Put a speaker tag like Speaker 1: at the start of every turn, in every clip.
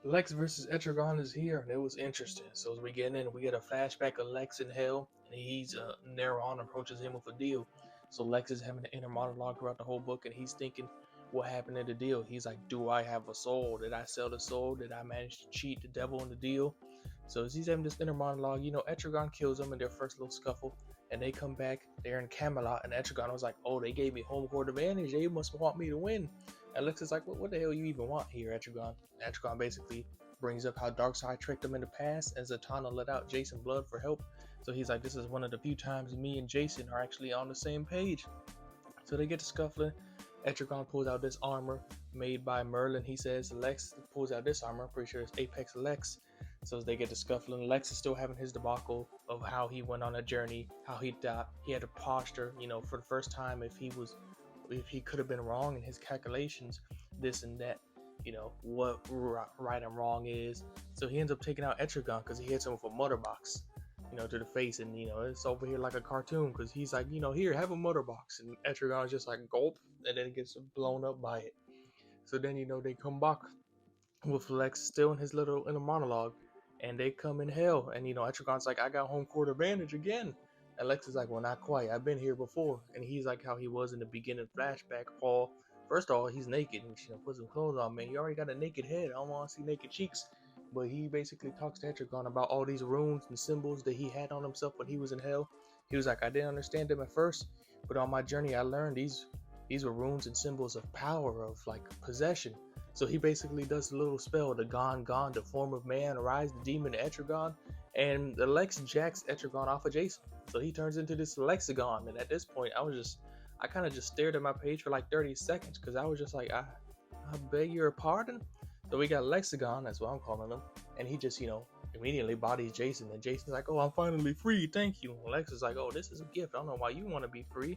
Speaker 1: Lex versus Etrigan is here, and it was interesting. So as we get in, we get a flashback of Lex in hell, and he's Neron approaches him with a deal. So Lex is having an inner monologue throughout the whole book, and he's thinking, what happened in the deal? He's like, do I have a soul? Did I sell the soul? Did I manage to cheat the devil in the deal? So as he's having this inner monologue, Etrigan kills him in their first little scuffle, and they come back. They're in Camelot, and Etrigan was like, oh, they gave me home court advantage. They must want me to win. And Lex is like, what the hell you even want here, Etrigan? Etrigan basically brings up how Darkseid tricked him in the past, and Zatanna let out Jason Blood for help. So he's like, this is one of the few times me and Jason are actually on the same page. So they get to scuffling. Etrigan pulls out this armor made by Merlin. He says Lex pulls out this armor. I'm pretty sure it's Apex Lex. So as they get to scuffling, Lex is still having his debacle of how he went on a journey, how he thought he had a posture, for the first time if he could have been wrong in his calculations, this and that, what right and wrong is. So he ends up taking out Etrigan because he hits him with a mother box, to the face, and it's over here like a cartoon because he's like, here, have a mother box, and Etrigan is just like gulp, and then gets blown up by it. So then they come back with Lex still in his little inner monologue, and they come in hell, and Etrigan's like, I got home court advantage again. And Lex is like, well, not quite. I've been here before. And he's like how he was in the beginning flashback. Paul, first of all, he's naked and put some clothes on, man. You already got a naked head. I don't want to see naked cheeks. But he basically talks to Etrigan about all these runes and symbols that he had on himself when he was in hell. He was like, I didn't understand them at first, but on my journey, I learned these were runes and symbols of power, of like possession. So he basically does a little spell, the Gone, the form of man, rise the demon Etrigan, and the Lex jacks Etrigan off of Jason. So he turns into this Lexigan, and at this point, I kind of just stared at my page for like 30 seconds, because I was just like, I beg your pardon? So we got Lexigan, that's what I'm calling him, and he just, immediately bodies Jason, and Jason's like, oh, I'm finally free, thank you. And Lex is like, oh, this is a gift, I don't know why you want to be free.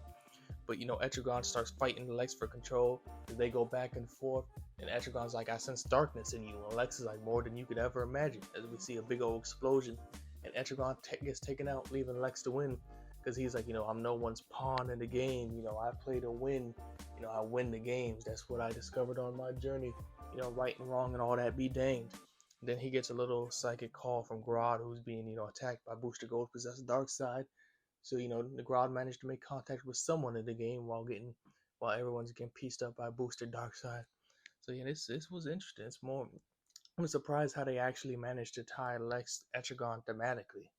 Speaker 1: But Etrigan starts fighting Lex for control. They go back and forth, and Etrigan's like, I sense darkness in you. And Lex is like, more than you could ever imagine. As we see a big old explosion, and Etrigan gets taken out, leaving Lex to win. Because he's like, I'm no one's pawn in the game. I play to win. I win the games. That's what I discovered on my journey. Right and wrong and all that be danged. And then he gets a little psychic call from Grodd, who's being, attacked by Booster Gold possessed Darkseid. So the Grodd managed to make contact with someone in the game while everyone's getting pieced up by Booster Darkseid. So yeah, this was interesting. It's more, I'm surprised how they actually managed to tie Lex Etrigan thematically,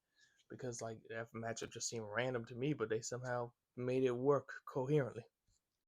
Speaker 1: because like that matchup just seemed random to me, but they somehow made it work coherently.